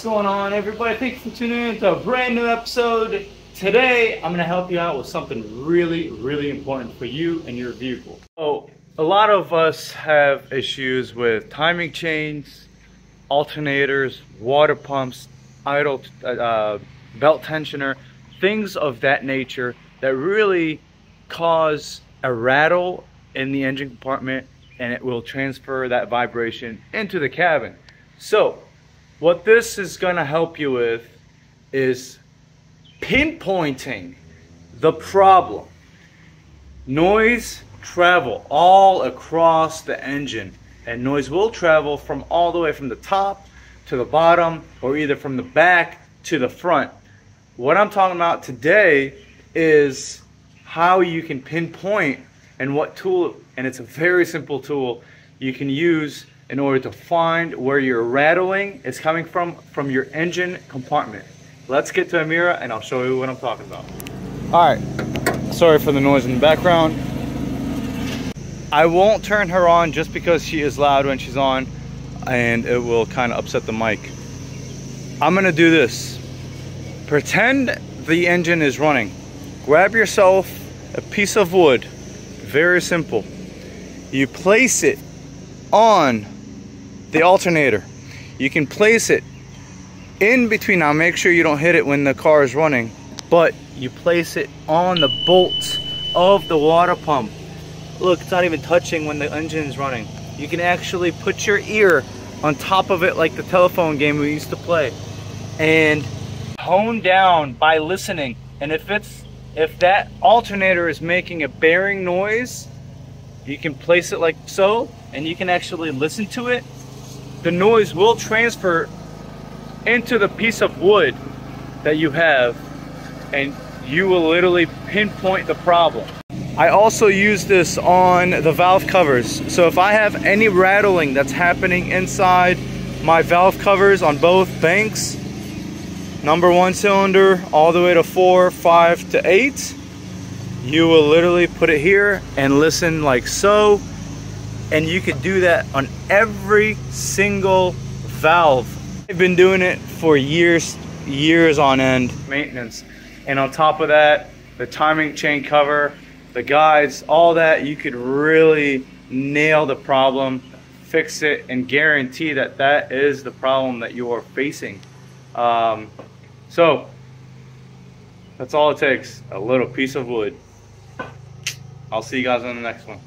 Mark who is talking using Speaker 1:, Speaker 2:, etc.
Speaker 1: What's going on, everybody? Thanks for tuning in to a brand new episode. Today, I'm going to help you out with something really important for you and your vehicle. So, a lot of us have issues with timing chains, alternators, water pumps, idle belt tensioner, things of that nature that really cause a rattle in the engine compartment, and it will transfer that vibration into the cabin. So what this is going to help you with is pinpointing the problem. Noise travel all across the engine, and noise will travel from all the way from the top to the bottom, or either from the back to the front. What I'm talking about today is how you can pinpoint and what tool, and it's a very simple tool you can use in order to find where your rattling is coming from your engine compartment. Let's get to Amira and I'll show you what I'm talking about. Alright, sorry for the noise in the background. I won't turn her on just because she is loud when she's on and it will kind of upset the mic. I'm gonna do this. Pretend the engine is running. Grab yourself a piece of wood, very simple. You place it on the alternator. You can place it in between. Now make sure you don't hit it when the car is running, but you place it on the bolts of the water pump. Look, it's not even touching when the engine is running. You can actually put your ear on top of it like the telephone game we used to play and hone down by listening. And if that alternator is making a bearing noise, you can place it like so, and you can actually listen to it. The noise will transfer into the piece of wood that you have, and you will literally pinpoint the problem. I also use this on the valve covers. So if I have any rattling that's happening inside my valve covers on both banks, number 1 cylinder all the way to 4, 5 to 8, you will literally put it here and listen like so, and you could do that on every single valve. I've been doing it for years on end. Maintenance, and on top of that, the timing chain cover, the guides, all that, you could really nail the problem, fix it, and guarantee that that is the problem that you are facing. So that's all it takes, a little piece of wood. I'll see you guys on the next one.